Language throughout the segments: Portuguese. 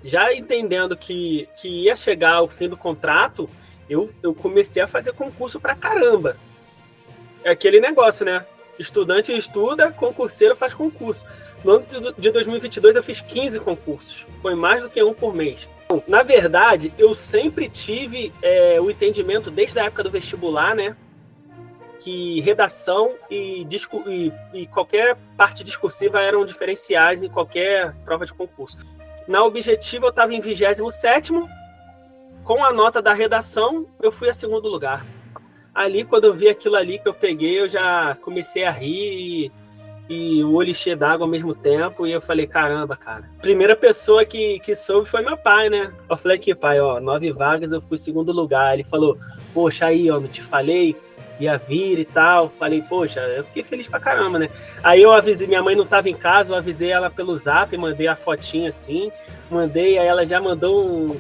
Já entendendo que ia chegar ao fim do contrato, eu comecei a fazer concurso pra caramba. É aquele negócio, né? Estudante estuda, concurseiro faz concurso. No ano de 2022 eu fiz 15 concursos. Foi mais do que um por mês. Bom, na verdade, eu sempre tive o entendimento, desde a época do vestibular, né? Que redação e qualquer parte discursiva eram diferenciais em qualquer prova de concurso. Na objetiva eu estava em 27º, com a nota da redação eu fui a segundo lugar. Ali, quando eu vi aquilo ali que eu peguei, eu já comecei a rir e o olho cheio d'água ao mesmo tempo, e eu falei, caramba, cara. Primeira pessoa que soube foi meu pai, né? Eu falei aqui, pai, ó, 9 vagas, eu fui segundo lugar. Ele falou, poxa, aí, ó, não te falei? Ia vir e tal. Falei, poxa, eu fiquei feliz pra caramba, né? Aí eu avisei, minha mãe não tava em casa, eu avisei ela pelo zap, mandei a fotinha assim, mandei, aí ela já mandou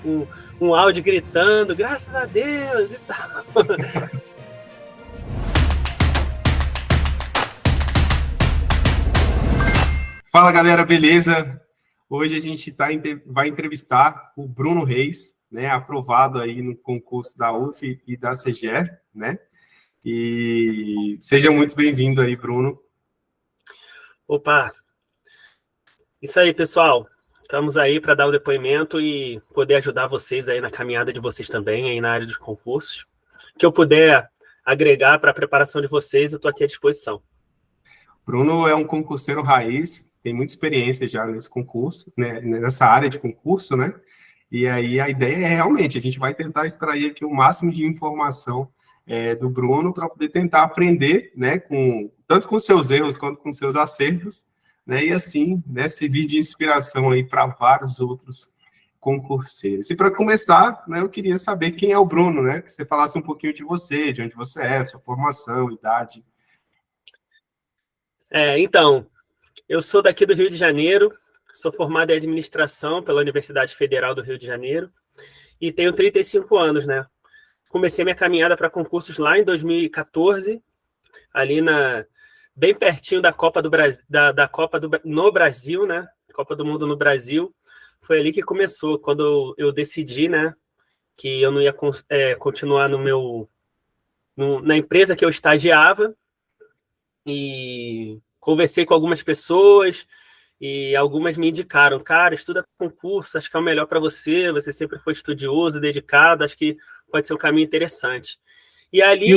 um áudio gritando, graças a Deus e tal. Fala, galera, beleza? Hoje a gente vai entrevistar o Bruno Reis, né, aprovado aí no concurso da UF e da CGE, né? E seja muito bem-vindo aí, Bruno. Opa! Isso aí, pessoal. Estamos aí para dar o depoimento e poder ajudar vocês aí na caminhada de vocês também, aí na área dos concursos. Que eu puder agregar para a preparação de vocês, eu estou aqui à disposição. Bruno é um concurseiro raiz, tem muita experiência já nesse concurso, né, nessa área de concurso, né? E aí a ideia é realmente, a gente vai tentar extrair aqui o máximo de informação do Bruno para poder tentar aprender, né, tanto com seus erros quanto com seus acertos, né, e assim, né, servir de inspiração aí para vários outros concurseiros. E para começar, né, eu queria saber quem é o Bruno, né, que você falasse um pouquinho de você, de onde você é, sua formação, idade. Então, eu sou daqui do Rio de Janeiro, sou formado em administração pela Universidade Federal do Rio de Janeiro e tenho 35 anos, né? Comecei minha caminhada para concursos lá em 2014, ali bem pertinho da Copa do Brasil, no Brasil, né? Copa do Mundo no Brasil. Foi ali que começou, quando eu decidi, né, que eu não ia continuar na empresa que eu estagiava, e conversei com algumas pessoas e algumas me indicaram, cara, estuda concurso, acho que é o melhor para você sempre foi estudioso, dedicado, acho que pode ser um caminho interessante. E ali,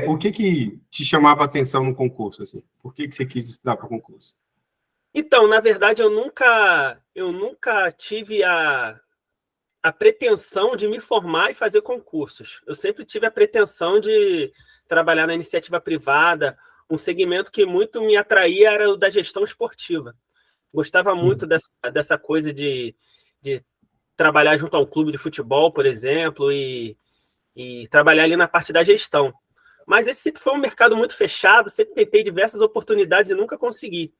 o que te chamava a atenção no concurso, assim? Por que você quis estudar para concurso? Então, na verdade, eu nunca tive a pretensão de me formar e fazer concursos. Eu sempre tive a pretensão de trabalhar na iniciativa privada. Um segmento que muito me atraía era o da gestão esportiva. Gostava muito dessa coisa de trabalhar junto a um clube de futebol, por exemplo, e trabalhar ali na parte da gestão. Mas esse sempre foi um mercado muito fechado, sempre tentei diversas oportunidades e nunca consegui.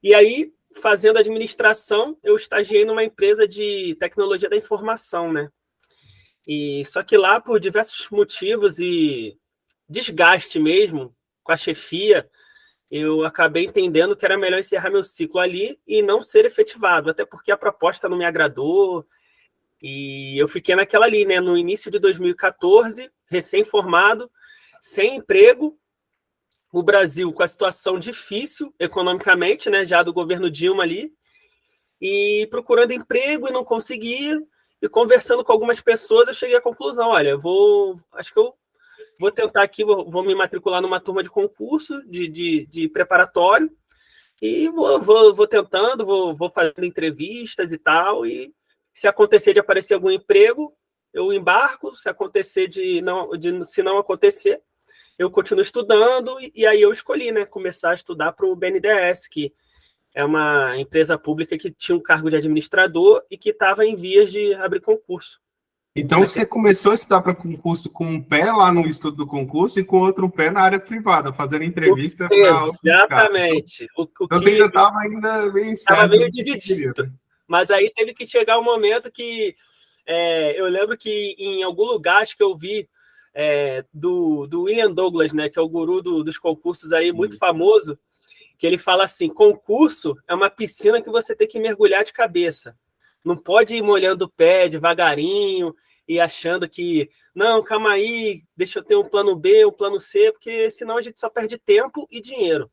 E aí, fazendo administração, eu estagiei numa empresa de tecnologia da informação, né? E só que lá, por diversos motivos e desgaste mesmo com a chefia, eu acabei entendendo que era melhor encerrar meu ciclo ali e não ser efetivado, até porque a proposta não me agradou. E eu fiquei naquela ali, né? No início de 2014, recém-formado, sem emprego, o Brasil com a situação difícil economicamente, né, já do governo Dilma ali, e procurando emprego e não conseguia, e conversando com algumas pessoas, eu cheguei à conclusão, olha, acho que eu vou tentar aqui, vou me matricular numa turma de concurso, de preparatório, e vou tentando, vou fazendo entrevistas e tal, e se acontecer de aparecer algum emprego, eu embarco, se não acontecer, eu continuo estudando, e aí eu escolhi, né, começar a estudar para o BNDES, que é uma empresa pública que tinha um cargo de administrador e que estava em vias de abrir concurso. Então, você começou a estudar para concurso com um pé lá no estudo do concurso e com outro pé na área privada, fazendo entrevista para outros caras. Exatamente. Então, você ainda estava meio incerto. Estava meio dividido. Mas aí teve que chegar um momento que eu lembro que em algum lugar, acho que eu vi do William Douglas, né, que é o guru dos concursos aí, muito famoso, que ele fala assim, concurso é uma piscina que você tem que mergulhar de cabeça. Não pode ir molhando o pé devagarinho e achando que, não, calma aí, deixa eu ter um plano B, um plano C, porque senão a gente só perde tempo e dinheiro.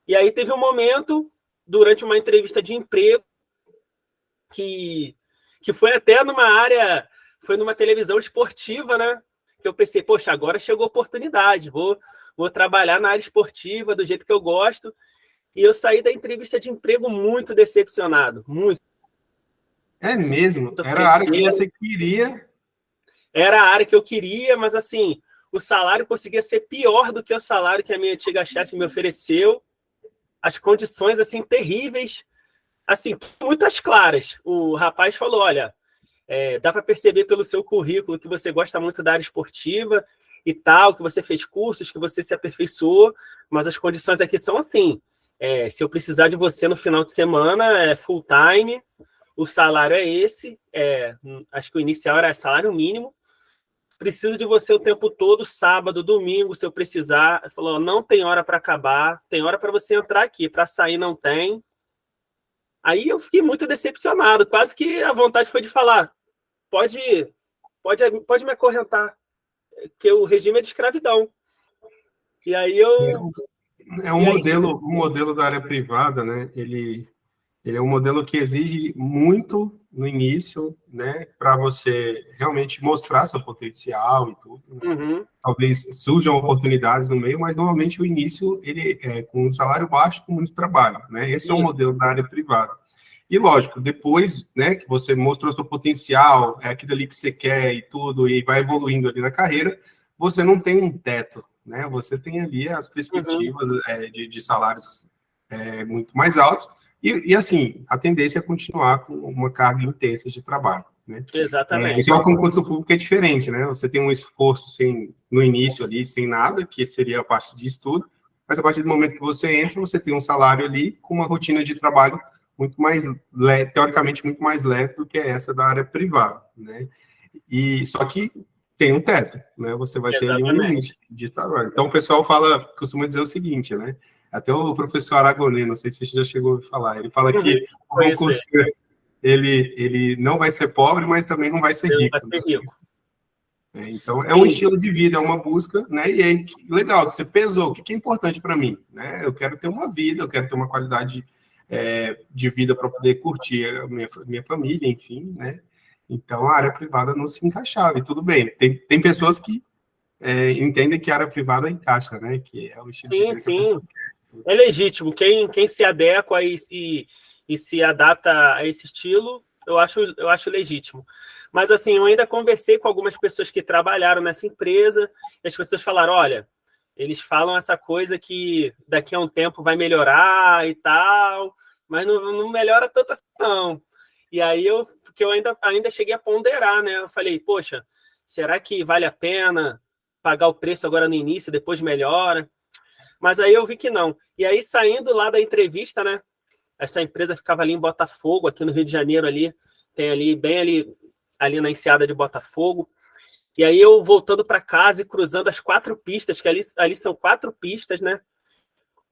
E aí teve um momento, durante uma entrevista de emprego, que foi até numa área, foi numa televisão esportiva, né? Que eu pensei, poxa, agora chegou a oportunidade, vou trabalhar na área esportiva do jeito que eu gosto. E eu saí da entrevista de emprego muito decepcionado, muito. É mesmo? Era a área que você queria? Era a área que eu queria, mas assim, o salário conseguia ser pior do que o salário que a minha antiga chefe me ofereceu. As condições, assim, terríveis. Assim, muitas claras. O rapaz falou, olha, dá para perceber pelo seu currículo que você gosta muito da área esportiva e tal, que você fez cursos, que você se aperfeiçoou, mas as condições aqui são assim. Se eu precisar de você no final de semana, é full time, o salário é esse, acho que o inicial era salário mínimo, preciso de você o tempo todo, sábado, domingo, se eu precisar. Ele falou, não tem hora para acabar, tem hora para você entrar aqui, para sair não tem. Aí eu fiquei muito decepcionado, quase que a vontade foi de falar, pode me acorrentar, que o regime é de escravidão. E aí eu... um modelo da área privada, né? Ele é um modelo que exige muito no início, né? Para você realmente mostrar seu potencial e tudo. Né? Uhum. Talvez surjam oportunidades no meio, mas normalmente o início ele é com um salário baixo, com muito trabalho, né? Esse é o modelo da área privada. E lógico, depois, né, que você mostrou seu potencial, é aquilo ali que você quer e tudo, e vai evoluindo ali na carreira, você não tem um teto, né? Você tem ali as perspectivas de salários muito mais altos, e assim, a tendência é continuar com uma carga intensa de trabalho, né? Exatamente. Já o concurso público é diferente, né? Você tem um esforço no início ali, sem nada, que seria a parte de estudo, mas a partir do momento que você entra, você tem um salário ali com uma rotina de trabalho muito mais teoricamente muito mais leve do que essa da área privada, né? E só que tem um teto, né? Você vai ter ali um limite de trabalho. Então o pessoal costuma dizer o seguinte, né? Até o professor Aragonês, não sei se você já chegou a falar, ele fala que o concurseiro ele não vai ser pobre, mas também não vai ser rico. Vai ser rico. Então, é um estilo de vida, é uma busca, né? E aí, legal, que você pesou, o que é importante para mim, né? Eu quero ter uma vida, eu quero ter uma qualidade de vida para poder curtir a minha família, enfim, né? Então, a área privada não se encaixava, e tudo bem. Tem pessoas que entendem que a área privada encaixa, né? Que é o estilo de vida que a pessoa quer. É legítimo. Quem se adequa e se adapta a esse estilo, eu acho legítimo. Mas, assim, eu ainda conversei com algumas pessoas que trabalharam nessa empresa, e as pessoas falaram, olha, eles falam essa coisa que daqui a um tempo vai melhorar e tal, mas não melhora tanto assim, não. E aí porque eu ainda cheguei a ponderar, né? Eu falei, poxa, será que vale a pena pagar o preço agora no início e depois melhora? Mas aí eu vi que não. E aí, saindo lá da entrevista, né? Essa empresa ficava ali em Botafogo, aqui no Rio de Janeiro, ali, tem ali, bem ali na enseada de Botafogo. E aí eu voltando para casa e cruzando as 4 pistas, que ali são 4 pistas, né?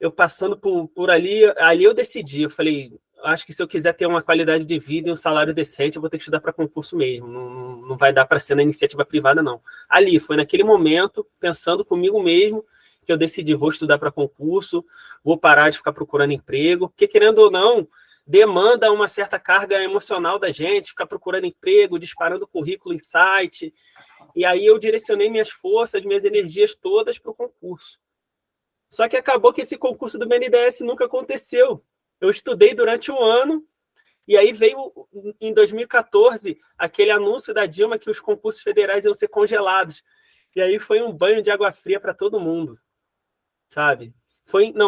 Eu passando por ali eu decidi, eu falei, acho que se eu quiser ter uma qualidade de vida e um salário decente, eu vou ter que estudar para concurso mesmo, não vai dar para ser na iniciativa privada, não. Ali, foi naquele momento, pensando comigo mesmo, que eu decidi, vou estudar para concurso, vou parar de ficar procurando emprego, porque querendo ou não, demanda uma certa carga emocional da gente, ficar procurando emprego, disparando currículo em site, e aí eu direcionei minhas forças, minhas energias todas para o concurso. Só que acabou que esse concurso do BNDES nunca aconteceu. Eu estudei durante um ano, e aí veio, em 2014, aquele anúncio da Dilma que os concursos federais iam ser congelados. E aí foi um banho de água fria para todo mundo, sabe?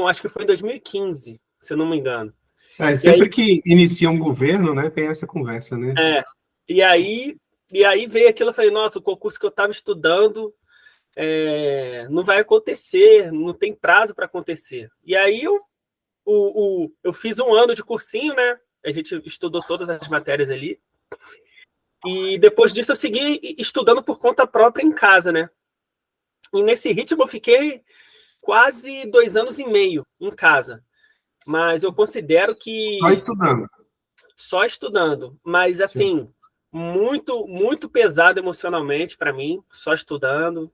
Acho que foi em 2015, se eu não me engano. Sempre que inicia um governo, né, tem essa conversa, né? E aí veio aquilo, eu falei, nossa, o concurso que eu estava estudando não vai acontecer, não tem prazo para acontecer. E aí eu fiz um ano de cursinho, né? A gente estudou todas as matérias ali. E depois disso eu segui estudando por conta própria em casa, né? E nesse ritmo eu fiquei quase 2 anos e meio em casa. mas eu considero que... Só estudando. Só estudando, mas assim, sim, muito, muito pesado emocionalmente para mim, só estudando,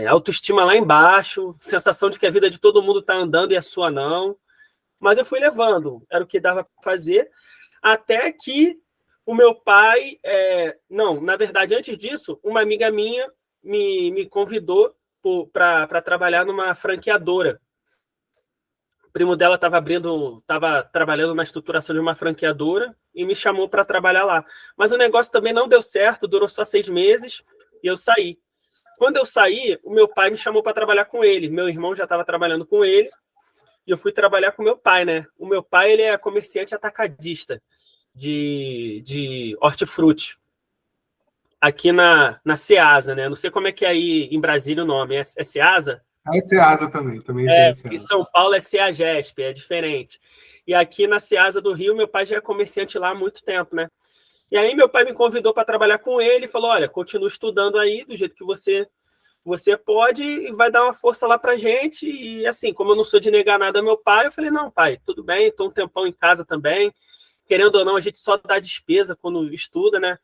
autoestima lá embaixo, sensação de que a vida de todo mundo está andando e a sua não, mas eu fui levando, era o que dava para fazer, até que o meu pai, não, na verdade, antes disso, uma amiga minha me convidou para trabalhar numa franqueadora. O primo dela estava trabalhando na estruturação de uma franqueadora e me chamou para trabalhar lá. Mas o negócio também não deu certo, durou só 6 meses e eu saí. Quando eu saí, o meu pai me chamou para trabalhar com ele. Meu irmão já estava trabalhando com ele e eu fui trabalhar com meu pai, né? O meu pai, ele é comerciante atacadista de hortifruti aqui na Ceasa, né? Não sei como é que é aí em Brasília o nome. É Ceasa? A Ceasa também tem Ceasa. Em São Paulo é Ceagesp, é diferente. E aqui na Ceasa do Rio, meu pai já é comerciante lá há muito tempo, né? E aí meu pai me convidou para trabalhar com ele e falou, olha, continua estudando aí do jeito que você pode e vai dar uma força lá pra gente. E assim, como eu não sou de negar nada ao meu pai, eu falei, não, pai, tudo bem, estou um tempão em casa também. Querendo ou não, a gente só dá despesa quando estuda, né?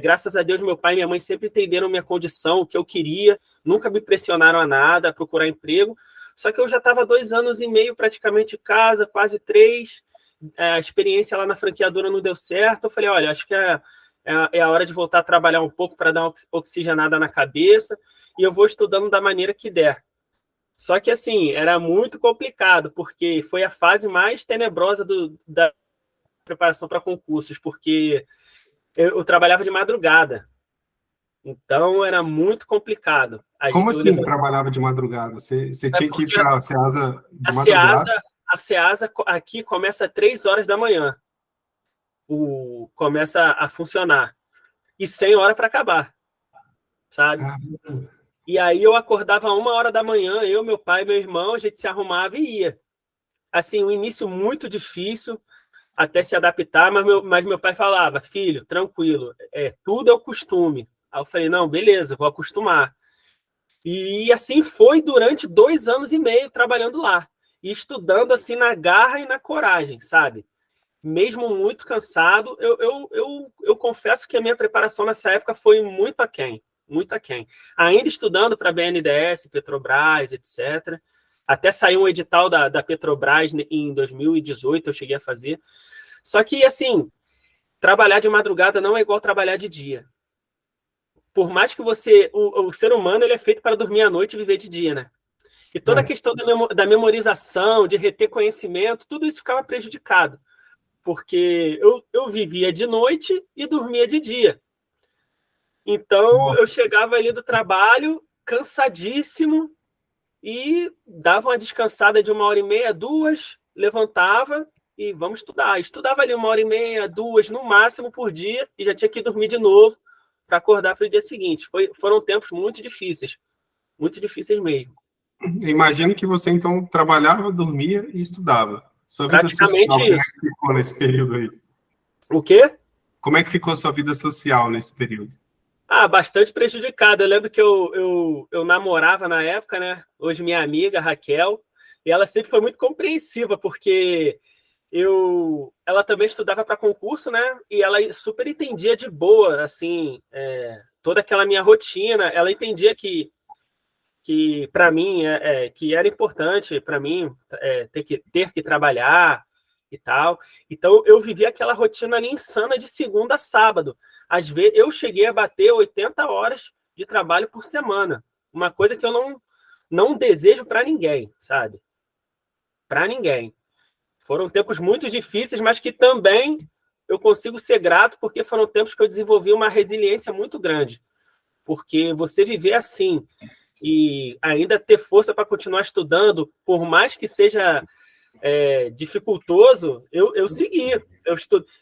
Graças a Deus, meu pai e minha mãe sempre entenderam minha condição, o que eu queria, nunca me pressionaram a nada, a procurar emprego. Só que eu já estava 2 anos e meio praticamente em casa, quase 3. A experiência lá na franqueadora não deu certo. Eu falei, olha, acho que é a hora de voltar a trabalhar um pouco para dar uma oxigenada na cabeça e eu vou estudando da maneira que der. Só que, assim, era muito complicado, porque foi a fase mais tenebrosa da preparação para concursos, porque eu trabalhava de madrugada. Então, era muito complicado. Como assim trabalhava de madrugada? Você tinha que ir para a Ceasa de madrugada? A Ceasa aqui começa às 3 horas da manhã. Começa a funcionar. E 100 horas para acabar. Sabe? E aí eu acordava 1 hora da manhã, eu, meu pai, meu irmão, a gente se arrumava e ia. Assim, um início muito difícil, até se adaptar, mas meu pai falava, filho, tranquilo, tudo é o costume. Aí eu falei, não, beleza, vou acostumar. E assim foi durante 2 anos e meio trabalhando lá. E estudando assim na garra e na coragem, sabe? Mesmo muito cansado, eu confesso que a minha preparação nessa época foi muito aquém. Muito aquém. Ainda estudando para BNDES, Petrobras, etc. Até saiu um edital da Petrobras em 2018, eu cheguei a fazer. Só que, assim, trabalhar de madrugada não é igual trabalhar de dia. Por mais que o ser humano ele é feito para dormir à noite e viver de dia, né? E toda a questão da memorização, de reter conhecimento, tudo isso ficava prejudicado. Porque eu vivia de noite e dormia de dia. Então, eu chegava ali do trabalho, cansadíssimo, e dava uma descansada de 1h30, 2, levantava e vamos estudar. Estudava ali 1h30, 2, no máximo por dia, e já tinha que dormir de novo para acordar para o dia seguinte. Foram tempos muito difíceis mesmo. Imagino que você, então, trabalhava, dormia e estudava. Sua vida social, como é que ficou nesse período aí? O quê? Como é que ficou sua vida social nesse período? Bastante prejudicada. Eu lembro que eu namorava na época, né? Hoje minha amiga, Raquel, e ela sempre foi muito compreensiva, porque ela também estudava para concurso, né? E ela super entendia de boa, assim, toda aquela minha rotina. Ela entendia que para mim, que era importante para mim ter que trabalhar e tal. Então, eu vivia aquela rotina ali insana de segunda a sábado. Às vezes, eu cheguei a bater 80 horas de trabalho por semana. Uma coisa que eu não desejo para ninguém, sabe? Para ninguém. Foram tempos muito difíceis, mas que também eu consigo ser grato, porque foram tempos que eu desenvolvi uma resiliência muito grande. Porque você viver assim e ainda ter força para continuar estudando, por mais que seja dificultoso, eu seguia.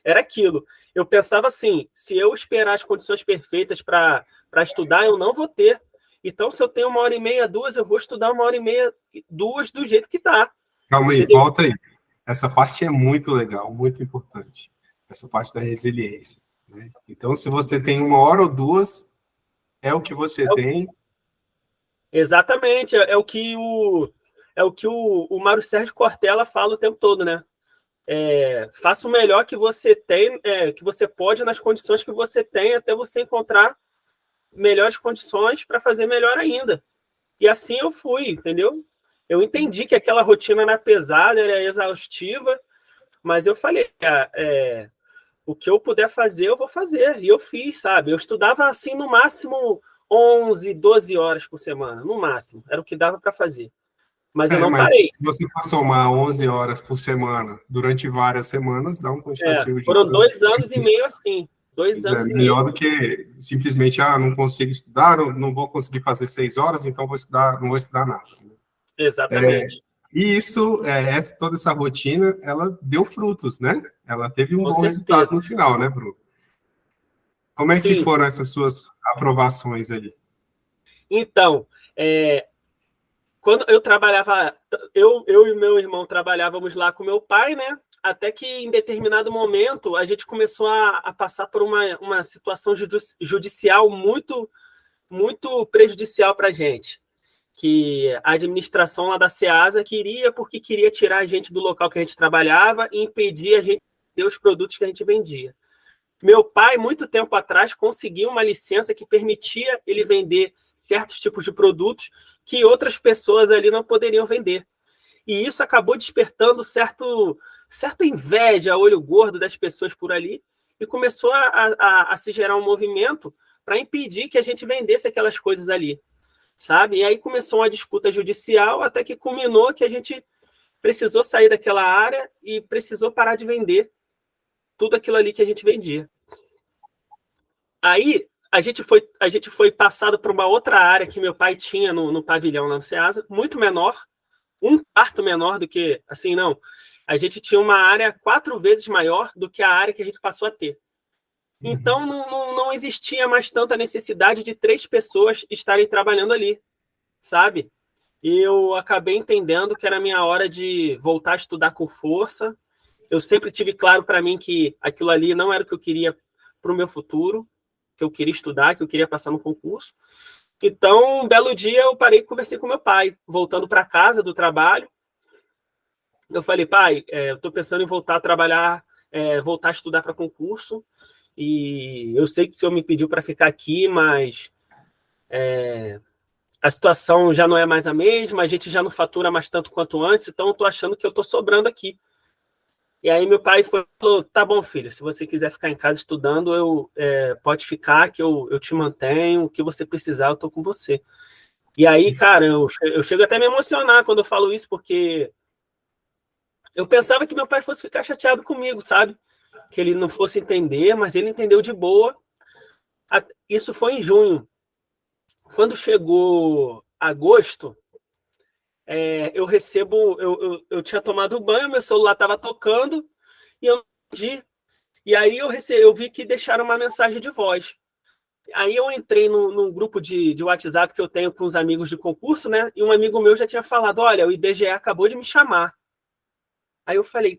Era aquilo. Eu pensava assim, se eu esperar as condições perfeitas para estudar, eu não vou ter. Então, se eu tenho 1h30, 2, eu vou estudar 1h30, 2 do jeito que está. Calma aí, volta aí. Essa parte é muito legal, muito importante. Essa parte da resiliência. Né? Então, se você tem 1 hora ou 2, é o que você tem. Exatamente. É o que é o que o Mário Sérgio Cortella fala o tempo todo, né? Faça o melhor que você tem, que você pode nas condições que você tem, até você encontrar melhores condições para fazer melhor ainda. E assim eu fui, entendeu? Eu entendi que aquela rotina era pesada, era exaustiva, mas eu falei, o que eu puder fazer, eu vou fazer. E eu fiz, sabe? Eu estudava, assim, no máximo 11, 12 horas por semana, no máximo. Era o que dava para fazer. Mas eu não Mas parei. se você for somar 11 horas por semana durante várias semanas, dá um quantitativo de Foram horas. 2 anos e meio assim. 2 anos e meio. Melhor do que simplesmente, não consigo estudar, não vou conseguir fazer 6 horas, então não vou estudar nada. Exatamente. E isso, toda essa rotina, ela deu frutos, né? Ela teve um Com bom certeza. resultado no final, né, Bruno? Como é que Sim. foram essas suas aprovações aí? Então, quando eu trabalhava, eu e meu irmão trabalhávamos lá com meu pai, né? Até que em determinado momento a gente começou a passar por uma situação judicial muito, muito prejudicial para a gente. Que a administração lá da Ceasa queria, porque queria tirar a gente do local que a gente trabalhava e impedir a gente de ter os produtos que a gente vendia. Meu pai, muito tempo atrás, conseguiu uma licença que permitia ele vender certos tipos de produtos que outras pessoas ali não poderiam vender. E isso acabou despertando certa inveja, olho gordo das pessoas por ali, e começou a se gerar um movimento para impedir que a gente vendesse aquelas coisas ali, sabe? E aí começou uma disputa judicial, até que culminou que a gente precisou sair daquela área e precisou parar de vender tudo aquilo ali que a gente vendia. Aí a gente foi passado para uma outra área que meu pai tinha no pavilhão lá no Ceasa, muito menor, um quarto menor do que, assim, não. A gente tinha uma área 4 vezes maior do que a área que a gente passou a ter. Então não existia mais tanta necessidade de 3 pessoas estarem trabalhando ali, sabe? E eu acabei entendendo que era a minha hora de voltar a estudar com força. Eu sempre tive claro para mim que aquilo ali não era o que eu queria para o meu futuro, que eu queria estudar, que eu queria passar no concurso. Então, um belo dia, eu parei e conversei com meu pai, voltando para casa do trabalho. Eu falei, pai, eu estou pensando em voltar a trabalhar, voltar a estudar para concurso, e eu sei que o senhor me pediu para ficar aqui, mas a situação já não é mais a mesma, a gente já não fatura mais tanto quanto antes, então eu estou achando que eu estou sobrando aqui. E aí meu pai falou, tá bom, filho, se você quiser ficar em casa estudando, pode ficar, que eu te mantenho, o que você precisar, eu estou com você. E aí, cara, eu chego até a me emocionar quando eu falo isso, porque eu pensava que meu pai fosse ficar chateado comigo, sabe? Que ele não fosse entender, mas ele entendeu de boa. Isso foi em junho. Quando chegou agosto, eu tinha tomado banho, meu celular estava tocando, e eu não entendi. E aí eu vi que deixaram uma mensagem de voz. Aí eu entrei num grupo de WhatsApp que eu tenho com os amigos de concurso, né? E um amigo meu já tinha falado, olha, o IBGE acabou de me chamar. Aí eu falei,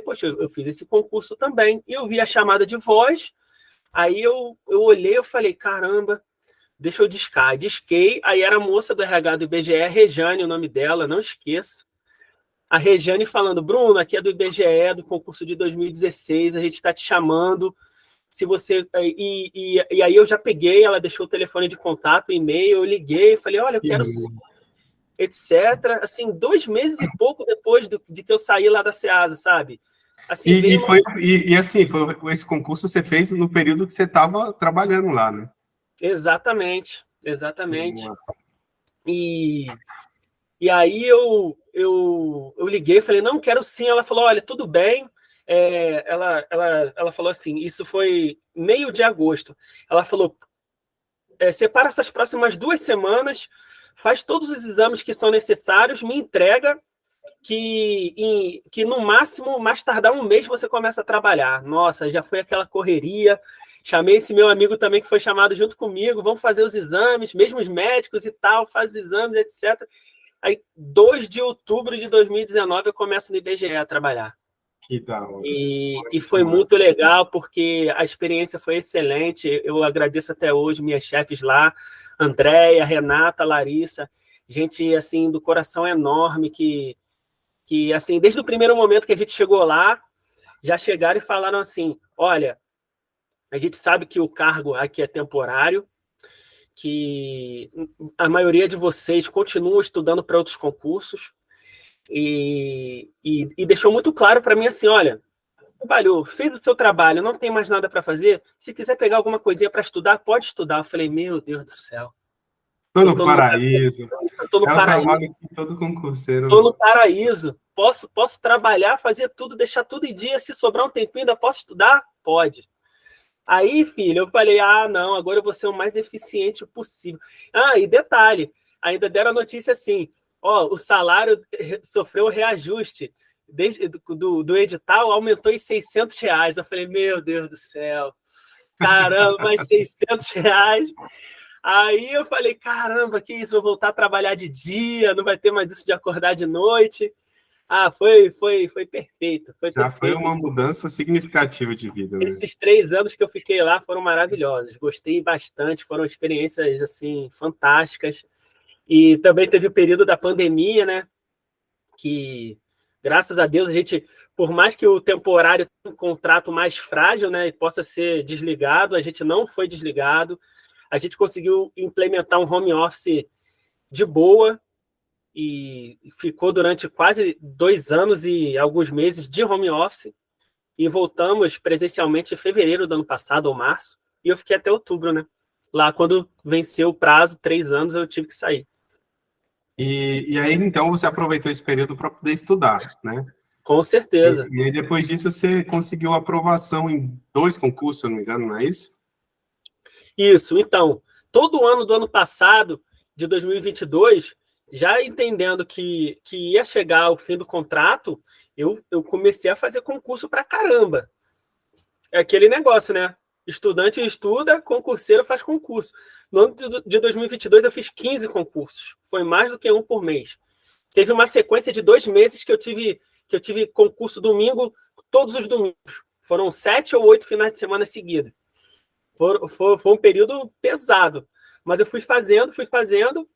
poxa, eu fiz esse concurso também. E eu vi a chamada de voz, aí eu olhei, eu falei, caramba, deixa eu discar. Disquei, aí era a moça do RH do IBGE, Rejane, o nome dela, não esqueça. A Rejane falando, Bruno, aqui é do IBGE, do concurso de 2016, a gente está te chamando. Se você e aí eu já peguei, ela deixou o telefone de contato, o e-mail, eu liguei, falei, olha, eu quero etc. Assim, 2 meses e pouco depois de que eu saí lá da Ceasa, sabe? Assim, esse concurso você fez no período que você estava trabalhando lá, né? Exatamente. E aí eu liguei, falei, não, quero sim. Ela falou, olha, tudo bem. Ela falou assim, isso foi meio de agosto. Ela falou, separa essas próximas 2 semanas, faz todos os exames que são necessários, me entrega, que no máximo, mais tardar 1 mês, você começa a trabalhar. Nossa, já foi aquela correria. Chamei esse meu amigo também, que foi chamado junto comigo, vamos fazer os exames, mesmo os médicos e tal, faz os exames, etc. Aí, 2 de outubro de 2019, eu começo no IBGE a trabalhar. Que da hora. E foi muito legal, porque a experiência foi excelente. Eu agradeço até hoje minhas chefes lá, Andréia, Renata, Larissa. gente, assim, do coração enorme, que assim, desde o primeiro momento que a gente chegou lá, já chegaram e falaram assim, olha, a gente sabe que o cargo aqui é temporário, que a maioria de vocês continuam estudando para outros concursos, e deixou muito claro para mim assim, olha, trabalhou, fez o seu trabalho, não tem mais nada para fazer, se quiser pegar alguma coisinha para estudar, pode estudar. Eu falei, meu Deus do céu. Estou no paraíso. Tô no é o paraíso. trabalho que todo concurseiro... Estou no paraíso. Posso trabalhar, fazer tudo, deixar tudo em dia. Se sobrar um tempinho, ainda posso estudar? Pode. Aí, filho, eu falei, não, agora eu vou ser o mais eficiente possível. E detalhe, ainda deram a notícia assim, o salário sofreu reajuste. Desde do edital, aumentou em R$600. Eu falei, meu Deus do céu. Caramba, mais R$600. Aí eu falei, caramba, que isso, vou voltar a trabalhar de dia, não vai ter mais isso de acordar de noite. Foi perfeito. Foi uma mudança significativa de vida, né? Esses 3 anos que eu fiquei lá foram maravilhosos. Gostei bastante, foram experiências, assim, fantásticas. E também teve o período da pandemia, né? Que, graças a Deus, a gente, por mais que o temporário tenha um contrato mais frágil, né, e possa ser desligado, a gente não foi desligado. A gente conseguiu implementar um home office de boa e ficou durante quase 2 anos e alguns meses de home office e voltamos presencialmente em fevereiro do ano passado, ou março, e eu fiquei até outubro, né? Lá, quando venceu o prazo, 3 anos, eu tive que sair. E aí, então, você aproveitou esse período para poder estudar, né? Com certeza. E aí, depois disso, você conseguiu aprovação em 2 concursos, se eu não me engano, não é isso? Isso. Então, todo ano do ano passado, de 2022, já entendendo que ia chegar o fim do contrato, eu comecei a fazer concurso para caramba. É aquele negócio, né? Estudante estuda, concurseiro faz concurso. No ano de 2022, eu fiz 15 concursos. Foi mais do que um por mês. Teve uma sequência de 2 meses que eu tive concurso domingo, todos os domingos. Foram 7 ou 8 finais de semana seguidos. Foi um período pesado. Mas eu fui fazendo,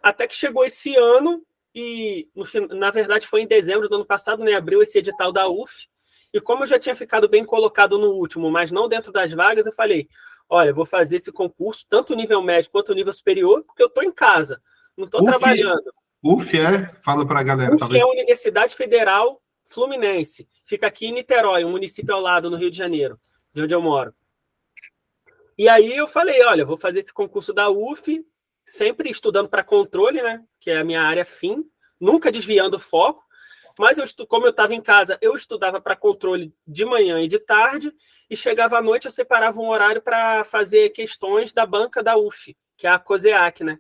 até que chegou esse ano, e na verdade foi em dezembro do ano passado, né? Abriu esse edital da UF. E como eu já tinha ficado bem colocado no último, mas não dentro das vagas, eu falei, olha, vou fazer esse concurso, tanto nível médio quanto nível superior, porque eu estou em casa, não estou trabalhando. UF fala para a galera. UF talvez... é a Universidade Federal Fluminense, fica aqui em Niterói, um município ao lado, no Rio de Janeiro, de onde eu moro. E aí eu falei, olha, vou fazer esse concurso da UF, sempre estudando para controle, né, que é a minha área fim, nunca desviando o foco, mas como eu estava em casa, eu estudava para controle de manhã e de tarde, e chegava à noite, eu separava um horário para fazer questões da banca da UF, que é a COSEAC, né?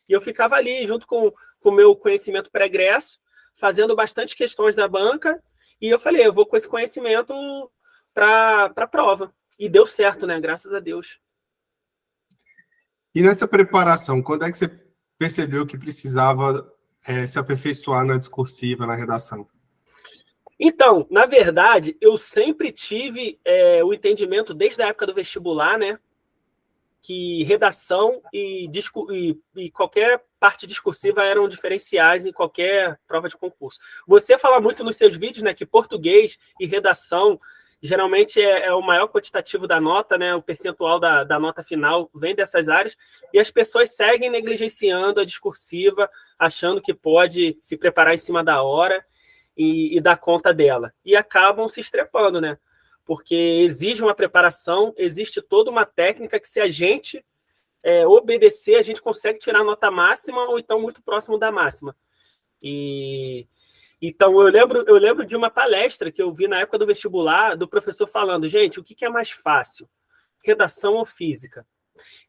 E eu ficava ali, junto com o meu conhecimento pregresso, fazendo bastante questões da banca, e eu falei, eu vou com esse conhecimento para a prova. E deu certo, né? Graças a Deus. E nessa preparação, quando é que você percebeu que precisava se aperfeiçoar na discursiva, na redação? Então, na verdade, eu sempre tive o entendimento, desde a época do vestibular, né, que redação e qualquer parte discursiva eram diferenciais em qualquer prova de concurso. Você fala muito nos seus vídeos, né, que português e redação geralmente é o maior quantitativo da nota, né, o percentual da nota final vem dessas áreas, e as pessoas seguem negligenciando a discursiva, achando que pode se preparar em cima da hora e dar conta dela. E acabam se estrepando, né? Porque exige uma preparação, existe toda uma técnica que, se a gente obedecer, a gente consegue tirar a nota máxima ou então muito próximo da máxima. Então, eu lembro de uma palestra que eu vi na época do vestibular, do professor falando, gente, o que é mais fácil? Redação ou física?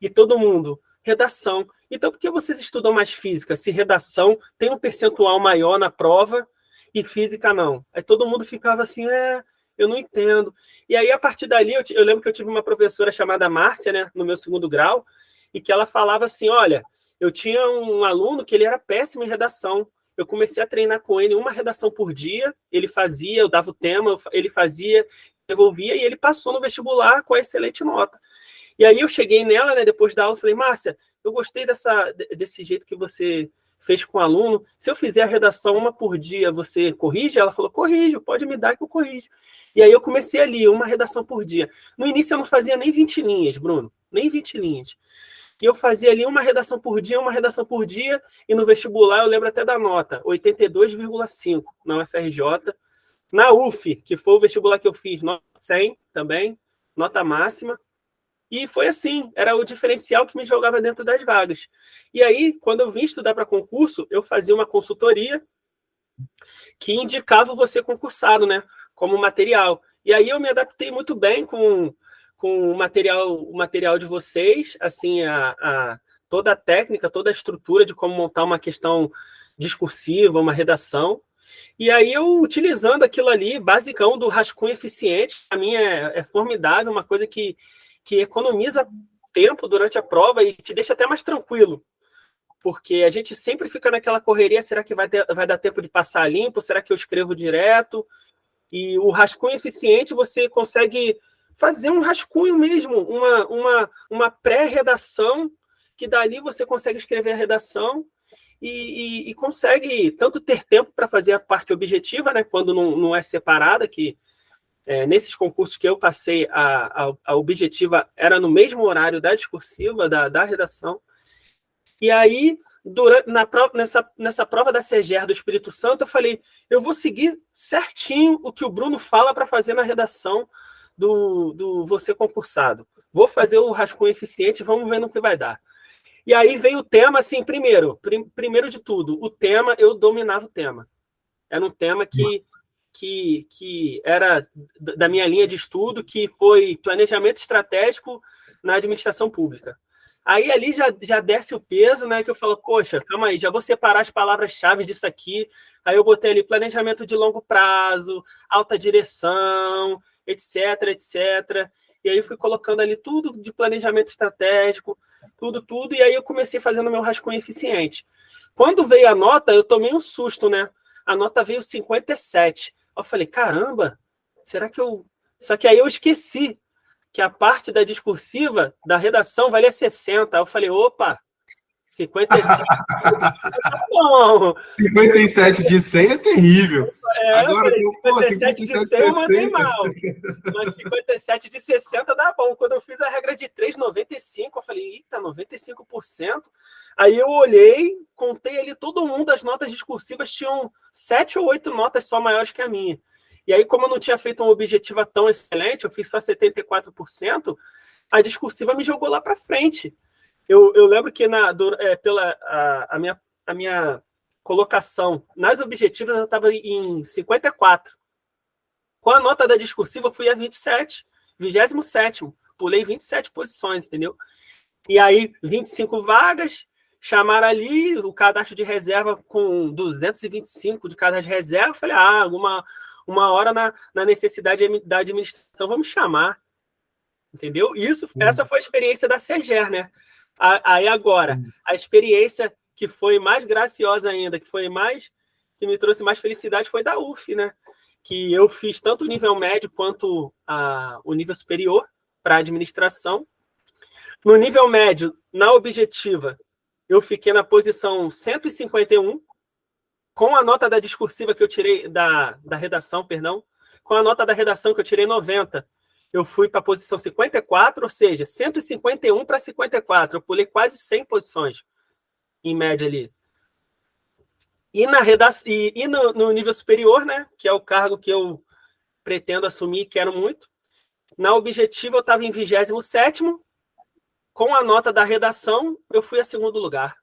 E todo mundo, redação. Então, por que vocês estudam mais física, se redação tem um percentual maior na prova e física não? Aí todo mundo ficava assim, eu não entendo. E aí, a partir dali, eu lembro que eu tive uma professora chamada Márcia, né, no meu 2º grau, e que ela falava assim, olha, eu tinha um aluno que ele era péssimo em redação. Eu comecei a treinar com ele uma redação por dia, ele fazia, eu dava o tema, ele fazia, devolvia, e ele passou no vestibular com a excelente nota. E aí eu cheguei nela, né, depois da aula, falei, Márcia, eu gostei desse jeito que você fez com o aluno, se eu fizer a redação uma por dia, você corrige? Ela falou, corrijo, pode me dar que eu corrijo. E aí eu comecei ali, uma redação por dia. No início eu não fazia nem 20 linhas, Bruno, nem 20 linhas. E eu fazia ali uma redação por dia, e no vestibular eu lembro até da nota, 82,5 na UFRJ. Na UF, que foi o vestibular que eu fiz, nota 100 também, nota máxima. E foi assim, era o diferencial que me jogava dentro das vagas. E aí, quando eu vim estudar para concurso, eu fazia uma consultoria que indicava você concursado, né, como material. E aí eu me adaptei muito bem com o material de vocês, assim, toda a técnica, toda a estrutura de como montar uma questão discursiva, uma redação. E aí eu, utilizando aquilo ali, basicão do rascunho eficiente, para mim é formidável, uma coisa que economiza tempo durante a prova e te deixa até mais tranquilo, porque a gente sempre fica naquela correria, será que vai dar tempo de passar limpo, será que eu escrevo direto? E o rascunho eficiente, você consegue fazer um rascunho mesmo, uma pré-redação, que dali você consegue escrever a redação e consegue tanto ter tempo para fazer a parte objetiva, né, quando não é separada, que nesses concursos que eu passei, a objetiva era no mesmo horário da discursiva, da redação. E aí, nessa prova da CEGER do Espírito Santo, eu falei, eu vou seguir certinho o que o Bruno fala para fazer na redação do Você Concursado. Vou fazer o rascunho eficiente, vamos ver no que vai dar. E aí veio o tema, assim, primeiro de tudo, o tema, eu dominava o tema. Era um tema que era da minha linha de estudo, que foi planejamento estratégico na administração pública. Aí ali já desce o peso, né? Que eu falo, poxa, calma aí, já vou separar as palavras-chave disso aqui. Aí eu botei ali planejamento de longo prazo, alta direção, etc, etc. E aí fui colocando ali tudo de planejamento estratégico, tudo. E aí eu comecei fazendo meu rascunho eficiente. Quando veio a nota, eu tomei um susto, né? A nota veio 57. Eu falei, caramba, será que eu... Só que aí eu esqueci que a parte da discursiva, da redação, valia 60. Aí eu falei, opa, 57 tá bom. 57 de 100 é terrível. Agora, eu falei, 57 de 100 eu mandei mal. Mas 57 de 60 dá bom. Quando eu fiz a regra de 3,95, eu falei, eita, 95%. Aí eu olhei, contei ali todo mundo, as notas discursivas tinham 7 ou 8 notas só maiores que a minha. E aí, como eu não tinha feito uma objetiva tão excelente, eu fiz só 74%, a discursiva me jogou lá para frente. Eu lembro que a minha colocação nas objetivas eu estava em 54. Com a nota da discursiva, eu fui a 27, 27º. Pulei 27 posições, entendeu? E aí, 25 vagas, chamaram ali o cadastro de reserva com 225 de cadastro de reserva. Eu falei, uma hora na necessidade da administração, vamos chamar. Entendeu? Essa foi a experiência da CEGER, né? Aí agora, a experiência que foi mais graciosa ainda, que me trouxe mais felicidade, foi da UF, né? Que eu fiz tanto o nível médio quanto o nível superior para administração. No nível médio, na objetiva, eu fiquei na posição 151, com a nota da discursiva que eu tirei, da redação, perdão, com a nota da redação que eu tirei 90, eu fui para a posição 54, ou seja, 151 para 54. Eu pulei quase 100 posições, em média ali. E no nível superior, né, que é o cargo que eu pretendo assumir e quero muito, na objetiva eu estava em 27º, com a nota da redação, eu fui a segundo lugar.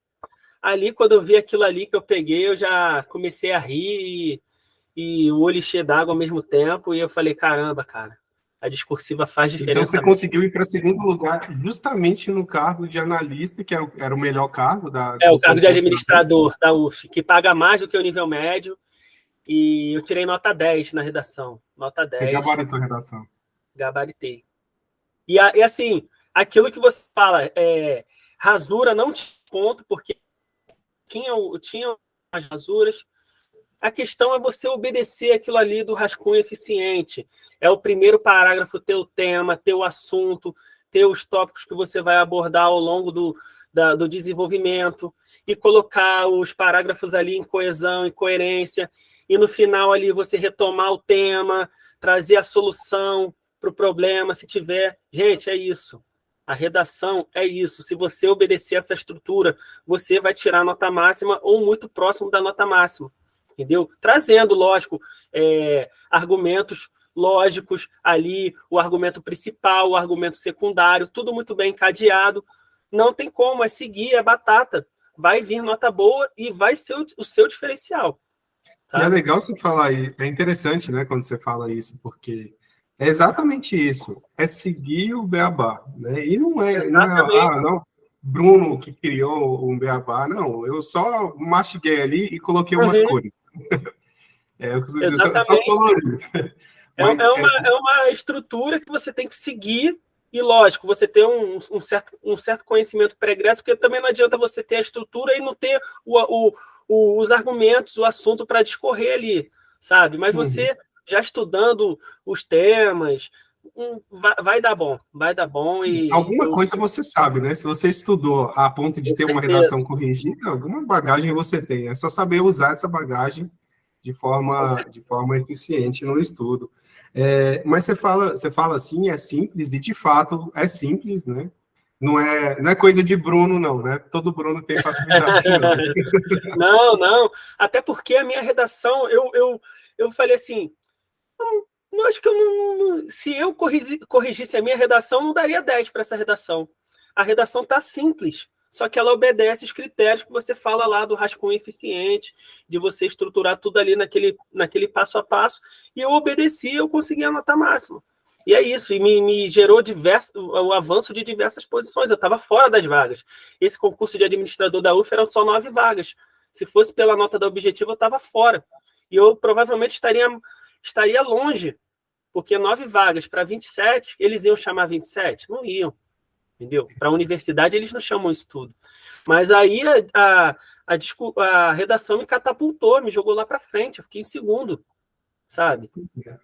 Ali, quando eu vi aquilo ali que eu peguei, eu já comecei a rir e o olho encher d'água ao mesmo tempo, e eu falei, caramba, cara, a discursiva faz diferença. Então você conseguiu ir para segundo lugar justamente no cargo de analista, que era o melhor cargo o cargo de administrador da UF, que paga mais do que o nível médio, e eu tirei nota 10 na redação. Nota 10. Você gabaritou a redação. Gabaritei. E assim, aquilo que você fala, rasura não tinha ponto, porque tinha as rasuras. A questão é você obedecer aquilo ali do rascunho eficiente. É o primeiro parágrafo ter o tema, ter o assunto, ter os tópicos que você vai abordar ao longo do desenvolvimento e colocar os parágrafos ali em coesão e coerência, e no final ali você retomar o tema, trazer a solução para o problema, se tiver. Gente, é isso. A redação é isso. Se você obedecer essa estrutura, você vai tirar a nota máxima ou muito próximo da nota máxima, entendeu? Trazendo, lógico, argumentos lógicos ali, o argumento principal, o argumento secundário, tudo muito bem encadeado. Não tem como, é seguir, é batata. Vai vir nota boa e vai ser o seu diferencial. Tá? E é legal você falar aí, é interessante, né, quando você fala isso, porque é exatamente isso, é seguir o beabá, né? E não é não, Bruno que criou um beabá, não, eu só mastiguei ali e coloquei umas cores. Eu costumo dizer, só colorido. Mas é uma estrutura que você tem que seguir, e lógico, você ter um certo conhecimento pregresso, porque também não adianta você ter a estrutura e não ter os argumentos, o assunto para discorrer ali, sabe? Mas você, já estudando os temas, vai dar bom. Alguma coisa você sabe, né? Se você estudou a ponto de ter uma redação corrigida, alguma bagagem você tem. É só saber usar essa bagagem de forma eficiente no estudo. Mas você fala assim, é simples, e de fato é simples, né? Não é coisa de Bruno, não, né? Todo Bruno tem facilidade, não. Não. Até porque a minha redação, eu falei assim, eu acho que se eu corrigisse a minha redação, não daria 10 para essa redação. A redação está simples, só que ela obedece os critérios que você fala lá do rascunho eficiente, de você estruturar tudo ali naquele passo a passo, e eu obedeci, eu consegui a nota máxima. E é isso, e me gerou o avanço de diversas posições, eu estava fora das vagas. Esse concurso de administrador da UF eram só 9 vagas. Se fosse pela nota da objetiva, eu estava fora. E eu provavelmente estaria longe, porque 9 vagas para 27, eles iam chamar 27? Não iam. Entendeu? Para a universidade, eles não chamam isso tudo. Mas aí a redação me catapultou, me jogou lá para frente, eu fiquei em segundo, sabe?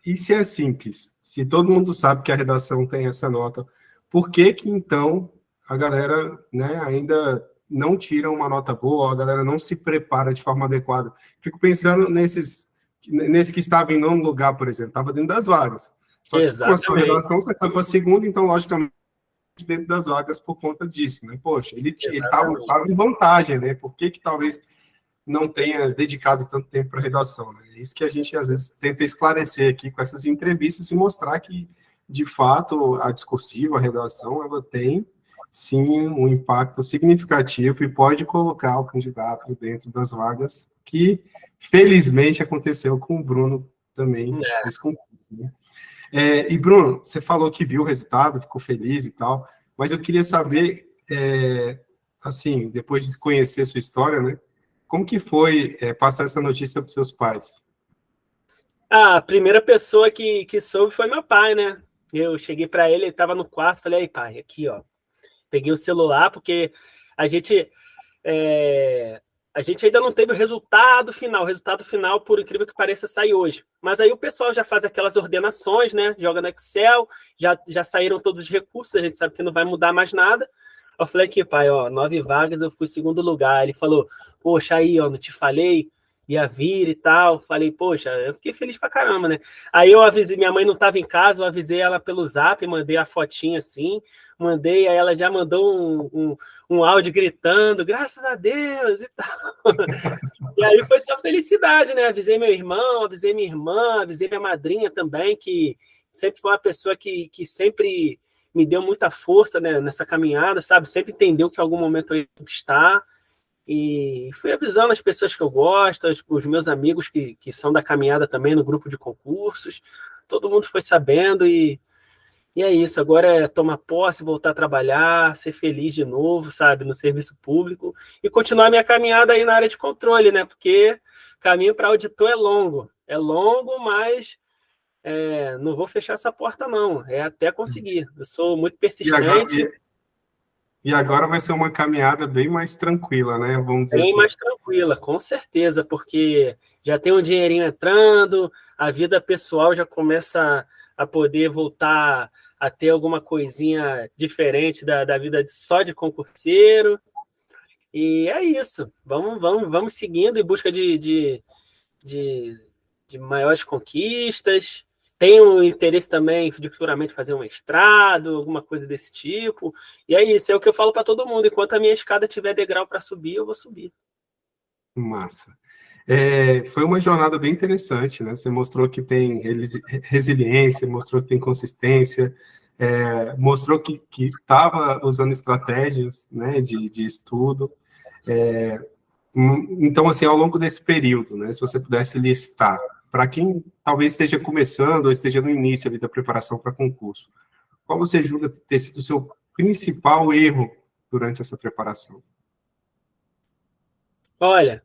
E se é simples? Se todo mundo sabe que a redação tem essa nota, por que então a galera, né, ainda não tira uma nota boa, a galera não se prepara de forma adequada? Fico pensando nesse que estava em nono lugar, por exemplo, estava dentro das vagas. Só que com a sua redação você foi para segundo, então, logicamente, dentro das vagas por conta disso, né? Poxa, ele estava em vantagem, né? Por que talvez não tenha dedicado tanto tempo para redação, né? É isso que a gente, às vezes, tenta esclarecer aqui com essas entrevistas e mostrar que, de fato, a discursiva, a redação, ela tem, sim, um impacto significativo e pode colocar o candidato dentro das vagas, que, felizmente, aconteceu com o Bruno também, nesse concurso, né? E, Bruno, você falou que viu o resultado, ficou feliz e tal, mas eu queria saber, assim, depois de conhecer a sua história, né, como que foi passar essa notícia para os seus pais? A primeira pessoa que soube foi meu pai, né? Eu cheguei para ele estava no quarto, falei, aí, pai, aqui, ó. Peguei o celular, porque a gente ainda não teve o resultado final. O resultado final, por incrível que pareça, sai hoje. Mas aí o pessoal já faz aquelas ordenações, né? Joga no Excel, já saíram todos os recursos, a gente sabe que não vai mudar mais nada. Eu falei aqui, pai, ó, 9 vagas, eu fui segundo lugar. Ele falou, poxa, aí, ó, não te falei? Ia vir e tal. Falei, poxa, eu fiquei feliz pra caramba, né? Aí eu avisei, minha mãe não estava em casa, eu avisei ela pelo zap, mandei a fotinha assim, aí ela já mandou um áudio gritando, graças a Deus e tal. E aí foi só felicidade, né? Avisei meu irmão, avisei minha irmã, avisei minha madrinha também, que sempre foi uma pessoa que sempre me deu muita força, né, nessa caminhada, sabe? Sempre entendeu que em algum momento eu ia conquistar. E fui avisando as pessoas que eu gosto, os meus amigos que são da caminhada também, no grupo de concursos. Todo mundo foi sabendo e é isso. Agora é tomar posse, voltar a trabalhar, ser feliz de novo, sabe, no serviço público e continuar minha caminhada aí na área de controle, né? Porque caminho para auditor é longo. É longo, mas não vou fechar essa porta, não. É até conseguir. Eu sou muito persistente. E agora vai ser uma caminhada bem mais tranquila, né? Vamos dizer bem assim. mais tranquila, com certeza, porque já tem um dinheirinho entrando, a vida pessoal já começa a poder voltar a ter alguma coisinha diferente da vida só de concurseiro. E é isso. Vamos seguindo em busca de, de maiores conquistas. Tenho interesse também de futuramente fazer um mestrado, alguma coisa desse tipo. E é isso, é o que eu falo para todo mundo. Enquanto a minha escada tiver degrau para subir, eu vou subir. Massa. Foi uma jornada bem interessante, né? Você mostrou que tem resiliência, mostrou que tem consistência, mostrou que estava usando estratégias, né, de estudo. Então, assim, ao longo desse período, né, se você pudesse listar, para quem talvez esteja começando ou esteja no início ali da preparação para concurso, qual você julga ter sido o seu principal erro durante essa preparação? Olha,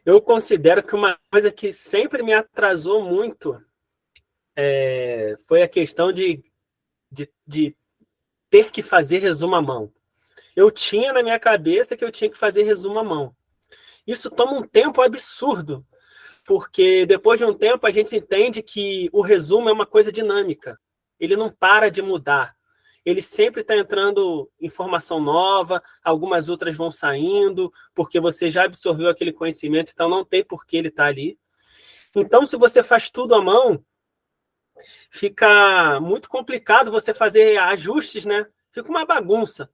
eu considero que uma coisa que sempre me atrasou muito foi a questão de ter que fazer resumo à mão. Eu tinha na minha cabeça que eu tinha que fazer resumo à mão. Isso toma um tempo absurdo, porque depois de um tempo a gente entende que o resumo é uma coisa dinâmica. Ele não para de mudar. Ele sempre está entrando informação nova, algumas outras vão saindo, porque você já absorveu aquele conhecimento, então não tem por que ele estar ali. Então, se você faz tudo à mão, fica muito complicado você fazer ajustes, né? Fica uma bagunça.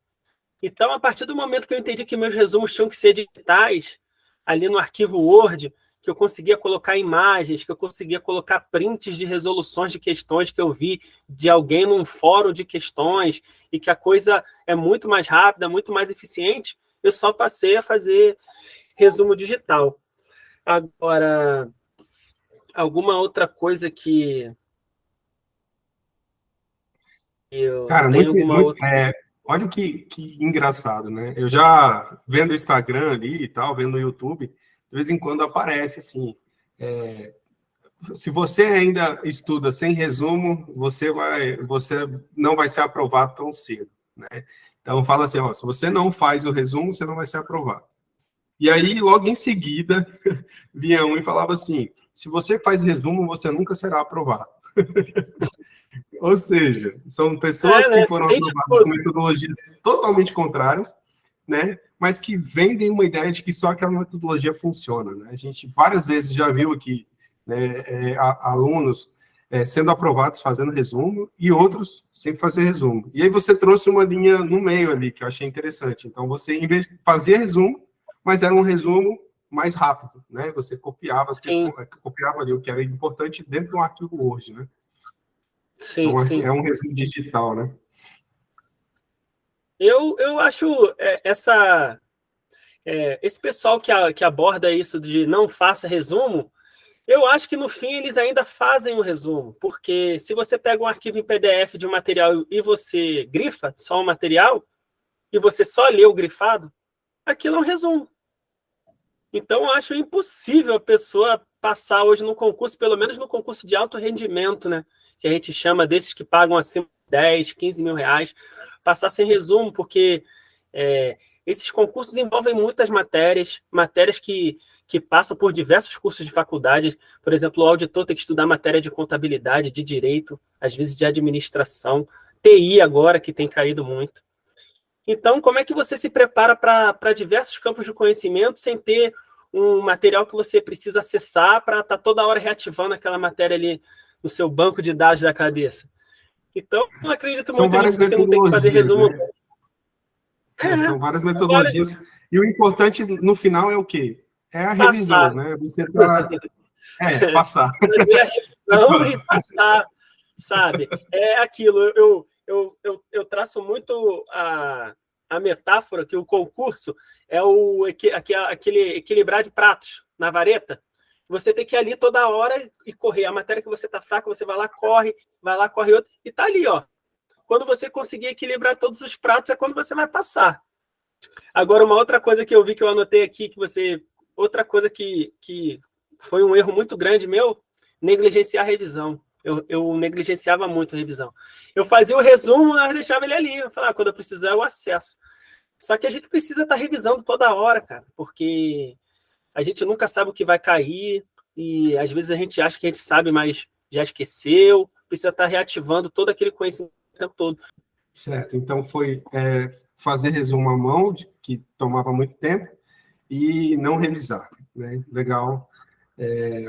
Então, a partir do momento que eu entendi que meus resumos tinham que ser digitais, ali no arquivo Word, que eu conseguia colocar imagens, que eu conseguia colocar prints de resoluções de questões que eu vi de alguém num fórum de questões, e que a coisa é muito mais rápida, muito mais eficiente, eu só passei a fazer resumo digital. Agora, alguma outra coisa que eu Cara, tenho alguma outra... olha que engraçado, né? Eu já vendo o Instagram ali e tal, vendo o YouTube, de vez em quando aparece assim, se você ainda estuda sem resumo, você não vai ser aprovado tão cedo, né? Então fala assim, ó, se você não faz o resumo, você não vai ser aprovado. E aí, logo em seguida, vinha um e falava assim, se você faz resumo, você nunca será aprovado. Ou seja, são pessoas que né? foram aprovadas com metodologias totalmente contrárias, né? Mas que vendem uma ideia de que só aquela metodologia funciona, né? A gente várias vezes já viu aqui, né, alunos sendo aprovados fazendo resumo e outros sem fazer resumo. E aí você trouxe uma linha no meio ali que eu achei interessante. Então você em vez de fazer resumo, mas era um resumo mais rápido, né? Você copiava as questões, copiava ali o que era importante dentro de um arquivo Word, né? Sim, Então sim. é um resumo digital, né? Eu acho esse pessoal que aborda isso de não faça resumo, eu acho que no fim eles ainda fazem o resumo, porque se você pega um arquivo em PDF de um material e você grifa só o material, e você só lê o grifado, aquilo é um resumo. Então eu acho impossível a pessoa passar hoje no concurso, pelo menos no concurso de alto rendimento, né? Que a gente chama desses que pagam acima de 10, 15 mil reais, passar sem resumo, porque esses concursos envolvem muitas matérias que passam por diversos cursos de faculdade. Por exemplo, o auditor tem que estudar matéria de contabilidade, de direito, às vezes de administração, TI agora, que tem caído muito. Então, como é que você se prepara para diversos campos de conhecimento sem ter um material que você precisa acessar para estar toda hora reativando aquela matéria ali no seu banco de dados da cabeça? Então, não acredito São muito várias nisso, porque não tem que fazer metodologias, resumo. né? São várias metodologias. E o importante no final é o quê? É a revisão, Passar. né? Você está... passar. Fazer a revisão e passar, sabe? É aquilo. Eu traço muito a metáfora que o concurso é aquele equilibrar de pratos na vareta. Você tem que ir ali toda hora e correr. A matéria que você está fraca, você vai lá, corre outro, e tá ali, ó. Quando você conseguir equilibrar todos os pratos, é quando você vai passar. Agora, uma outra coisa que eu vi que eu anotei aqui, outra coisa que foi um erro muito grande meu, negligenciar a revisão. Eu negligenciava muito a revisão. Eu fazia o resumo, mas deixava ele ali. Eu falava, quando eu precisar, eu acesso. Só que a gente precisa estar revisando toda hora, cara, porque a gente nunca sabe o que vai cair, e às vezes a gente acha que a gente sabe, mas já esqueceu. Precisa estar reativando todo aquele conhecimento tempo todo. Certo, então foi fazer resumo à mão, que tomava muito tempo, e não revisar, né? Legal.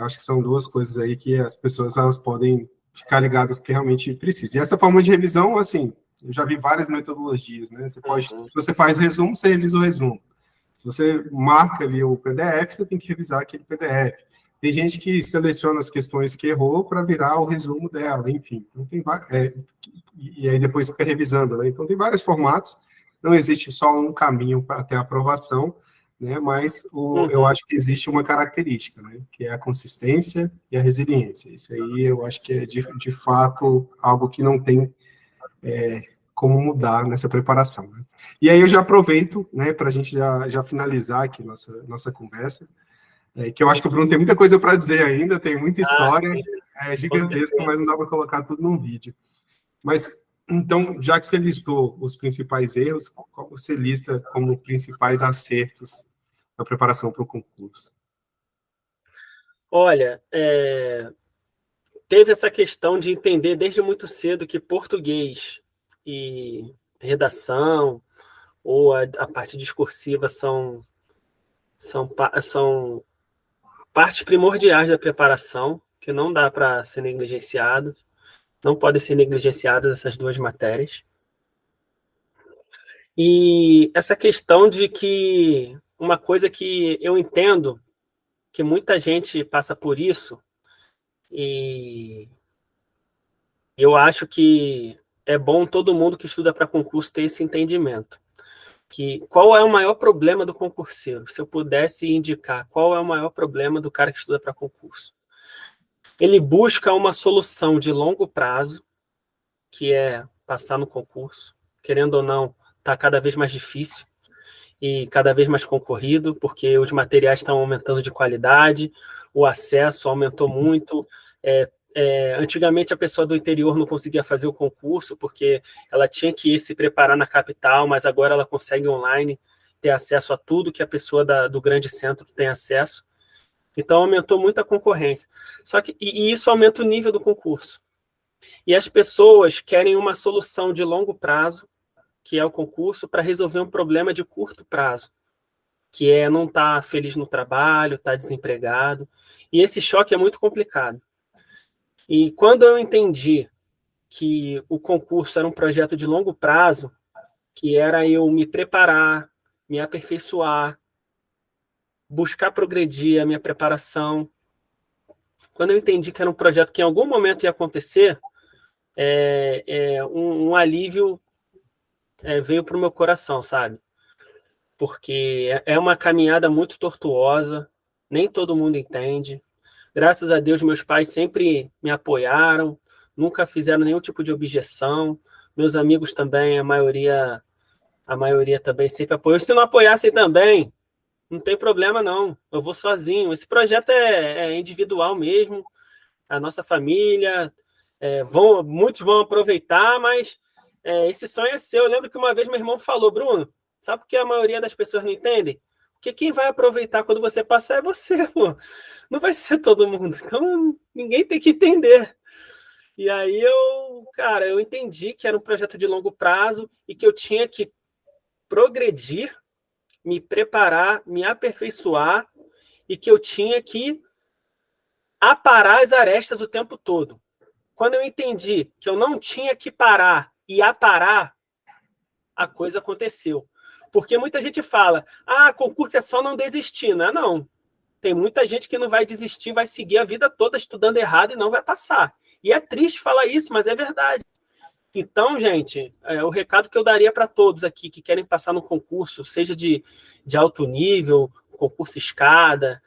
Acho que são duas coisas aí que as pessoas elas podem ficar ligadas que realmente precisa. E essa forma de revisão, assim, eu já vi várias metodologias, né? Você pode, se você faz resumo, você revisa o resumo. Se você marca ali o PDF, você tem que revisar aquele PDF. Tem gente que seleciona as questões que errou para virar o resumo dela, enfim. Então, tem e aí depois fica revisando, né? Então, tem vários formatos. Não existe só um caminho para ter aprovação, né? Mas eu acho que existe uma característica, né? Que é a consistência e a resiliência. Isso aí eu acho que é, de fato, algo que não tem como mudar nessa preparação, né? E aí eu já aproveito, né, para a gente já finalizar aqui nossa conversa, que eu acho que o Bruno tem muita coisa para dizer ainda, tem muita história, gigantesca, mas não dá para colocar tudo num vídeo. Mas, então, já que você listou os principais erros, qual você lista como principais acertos na preparação para o concurso? Olha, teve essa questão de entender desde muito cedo que português e redação ou a parte discursiva são partes primordiais da preparação, que não dá para ser negligenciado, não podem ser negligenciadas essas duas matérias. E essa questão de que uma coisa que eu entendo que muita gente passa por isso, e eu acho que é bom todo mundo que estuda para concurso ter esse entendimento. Que qual é o maior problema do concurseiro? Se eu pudesse indicar qual é o maior problema do cara que estuda para concurso. Ele busca uma solução de longo prazo, que é passar no concurso. Querendo ou não, está cada vez mais difícil e cada vez mais concorrido, porque os materiais estão aumentando de qualidade, o acesso aumentou muito. Antigamente a pessoa do interior não conseguia fazer o concurso porque ela tinha que ir se preparar na capital, mas agora ela consegue online ter acesso a tudo que a pessoa do grande centro tem acesso. Então aumentou muito a concorrência. Só que e isso aumenta o nível do concurso. E as pessoas querem uma solução de longo prazo, que é o concurso, para resolver um problema de curto prazo, que é não estar feliz no trabalho, estar desempregado. E esse choque é muito complicado. E quando eu entendi que o concurso era um projeto de longo prazo, que era eu me preparar, me aperfeiçoar, buscar progredir a minha preparação, quando eu entendi que era um projeto que em algum momento ia acontecer, um alívio veio para o meu coração, sabe? Porque é uma caminhada muito tortuosa, nem todo mundo entende. Graças a Deus, meus pais sempre me apoiaram, nunca fizeram nenhum tipo de objeção. Meus amigos também, a maioria também sempre apoiou. Se não apoiassem também, não tem problema não, eu vou sozinho. Esse projeto é individual mesmo, a nossa família, muitos vão aproveitar, mas esse sonho é seu. Eu lembro que uma vez meu irmão falou, Bruno, sabe por que a maioria das pessoas não entendem? Porque quem vai aproveitar quando você passar é você, pô. Não vai ser todo mundo. Então, ninguém tem que entender. E aí eu entendi que era um projeto de longo prazo e que eu tinha que progredir, me preparar, me aperfeiçoar e que eu tinha que aparar as arestas o tempo todo. Quando eu entendi que eu não tinha que parar e aparar, a coisa aconteceu. Porque muita gente fala, concurso é só não desistir. Não é não. Tem muita gente que não vai desistir, vai seguir a vida toda estudando errado e não vai passar. E é triste falar isso, mas é verdade. Então, gente, o recado que eu daria para todos aqui que querem passar no concurso, seja de alto nível, concurso escada,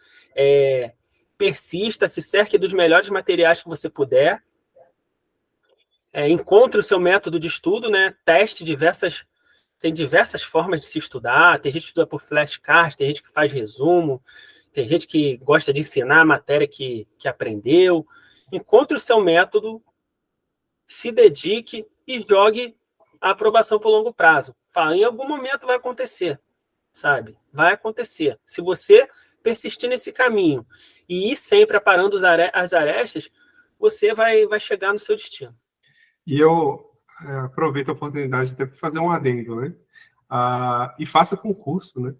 persista, se cerque dos melhores materiais que você puder, encontre o seu método de estudo, né? Teste tem diversas formas de se estudar, tem gente que estuda por flashcards, tem gente que faz resumo, tem gente que gosta de ensinar a matéria que aprendeu. Encontre o seu método, se dedique e jogue a aprovação por longo prazo. Fala, em algum momento vai acontecer, sabe? Vai acontecer. Se você persistir nesse caminho e ir sempre aparando as arestas, você vai chegar no seu destino. E eu aproveito a oportunidade até para fazer um adendo, né? E faça concurso, né?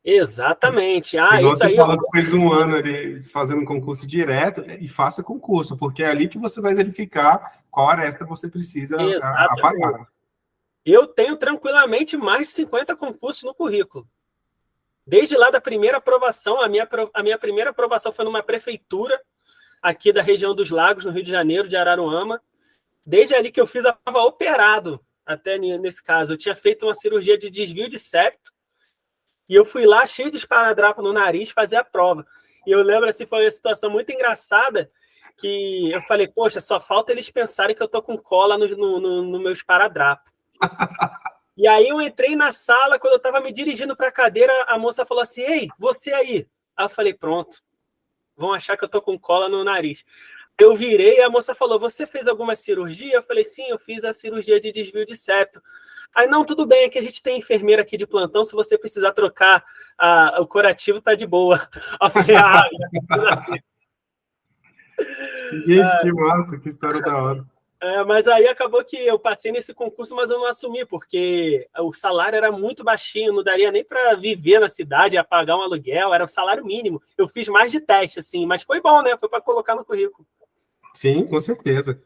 Exatamente. Igual Isso você aí, falou que fez um ano ali fazendo concurso direto, e faça concurso, porque é ali que você vai verificar qual aresta você precisa exatamente. apagar. Eu tenho tranquilamente mais de 50 concursos no currículo. Desde lá da primeira aprovação, a minha primeira aprovação foi numa prefeitura aqui da região dos Lagos, no Rio de Janeiro, de Araruama. Desde ali que eu fiz a prova operado, até nesse caso. Eu tinha feito uma cirurgia de desvio de septo e eu fui lá cheio de esparadrapo no nariz fazer a prova. E eu lembro, assim, foi uma situação muito engraçada, que eu falei, poxa, só falta eles pensarem que eu tô com cola no meu esparadrapo. E aí eu entrei na sala, quando eu estava me dirigindo para a cadeira, a moça falou assim, ei, você aí. Aí eu falei, pronto, vão achar que eu tô com cola no nariz. Eu virei e a moça falou, você fez alguma cirurgia? Eu falei, sim, eu fiz a cirurgia de desvio de septo. Aí, não, tudo bem, é que a gente tem enfermeira aqui de plantão, se você precisar trocar o curativo, tá de boa. Eu falei, Gente, que massa, que história da hora. mas aí acabou que eu passei nesse concurso, mas eu não assumi, porque o salário era muito baixinho, não daria nem para viver na cidade, a pagar um aluguel, era o salário mínimo. Eu fiz mais de teste, assim, mas foi bom, né? Foi para colocar no currículo. Sim, com certeza.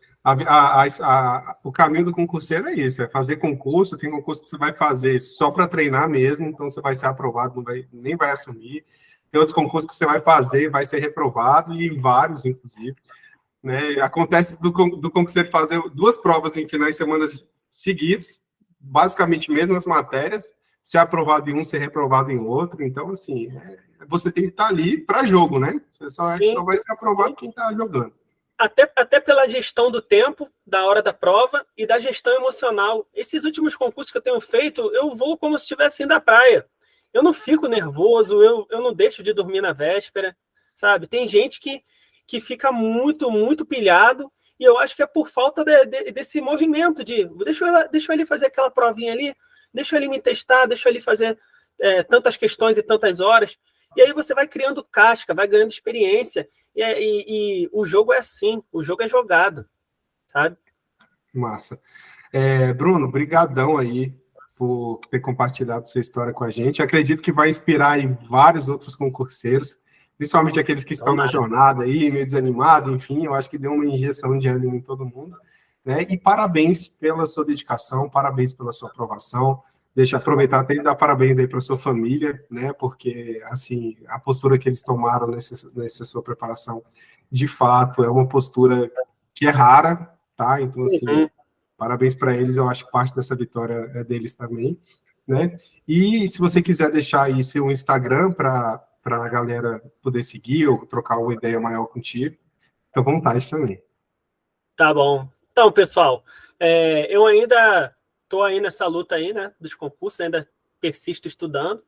O caminho do concurseiro é isso, é fazer concurso, tem concurso que você vai fazer só para treinar mesmo, então você vai ser aprovado, nem vai assumir. Tem outros concursos que você vai fazer, vai ser reprovado, e vários, inclusive. Né? Acontece do concurseiro fazer 2 provas em finais de semana seguidos, basicamente mesmas matérias, ser aprovado em um, ser reprovado em outro. Então, assim, você tem que estar ali para jogo, né? Você só vai ser aprovado quem está jogando. Até pela gestão do tempo, da hora da prova e da gestão emocional. Esses últimos concursos que eu tenho feito, eu vou como se estivesse indo à praia. Eu não fico nervoso, eu não deixo de dormir na véspera, sabe? Tem gente que fica muito, muito pilhado, e eu acho que é por falta desse movimento de deixa ele fazer aquela provinha ali, deixa ele me testar, deixa ele fazer tantas questões e tantas horas. E aí você vai criando casca, vai ganhando experiência. E o jogo é assim, o jogo é jogado, sabe? Massa. Bruno, brigadão aí por ter compartilhado sua história com a gente. Acredito que vai inspirar em vários outros concurseiros, principalmente aqueles que estão na jornada aí, meio desanimado, enfim, eu acho que deu uma injeção de ânimo em todo mundo, né? E parabéns pela sua dedicação, parabéns pela sua aprovação. Deixa eu aproveitar até e dar parabéns aí para sua família, né? Porque, assim, a postura que eles tomaram nessa sua preparação, de fato, é uma postura que é rara, tá? Então, assim, parabéns para eles, eu acho que parte dessa vitória é deles também, né? E se você quiser deixar aí seu Instagram para a galera poder seguir ou trocar uma ideia maior contigo, fica à vontade também. Tá bom. Então, pessoal, eu ainda estou aí nessa luta aí, né, dos concursos, ainda persisto estudando,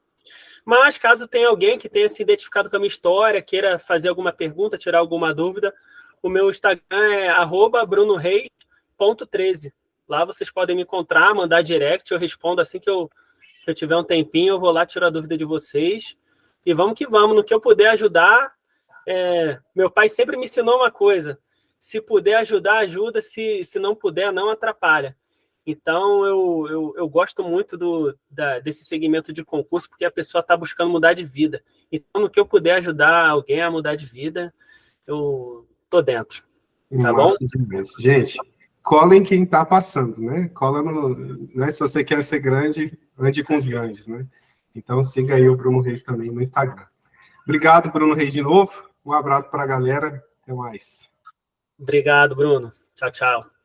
mas caso tenha alguém que tenha se identificado com a minha história, queira fazer alguma pergunta, tirar alguma dúvida, o meu Instagram é @brunoreis.13. Lá vocês podem me encontrar, mandar direct, eu respondo assim que eu tiver um tempinho, eu vou lá tirar a dúvida de vocês. E vamos que vamos, no que eu puder ajudar. Meu pai sempre me ensinou uma coisa: se puder ajudar, ajuda, se não puder, não atrapalha. Então, eu gosto muito desse segmento de concurso, porque a pessoa está buscando mudar de vida. Então, no que eu puder ajudar alguém a mudar de vida, eu tô dentro. Tá bom? Demais. Gente, cola em quem está passando, né? Cola né? Se você quer ser grande, ande com os grandes, né? Então, siga aí o Bruno Reis também no Instagram. Obrigado, Bruno Reis, de novo. Um abraço para a galera. Até mais. Obrigado, Bruno. Tchau, tchau.